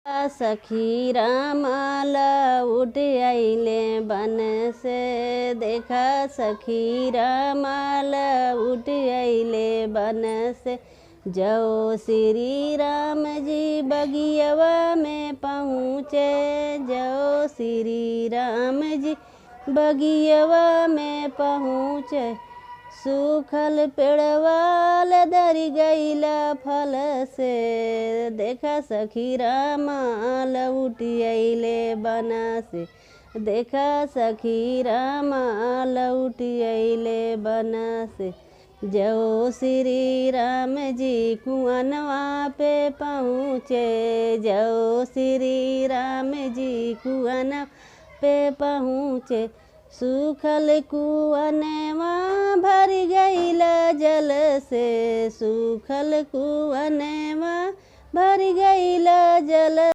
सखी रामाल उठ आइले बन से। देखा सखी रामाल उठ आइले बन से। जो श्री राम जी बगियवा में पहुँचे। जो श्री राम जी बगियवा में पहुँचे। सूखल पेड़वाल दरी गईला फल से। देखा सखी रामाल उठी अइले बना से। देखा सखी रामाल उठी अइले बना से। जो श्री राम जी कुआनवा पे पहुँचे। जो श्री राम जी कुआनवा पे पहुँचे। सूखल कुआनवा भर गईला जल से। सूखल कुआनवा भर गईला जल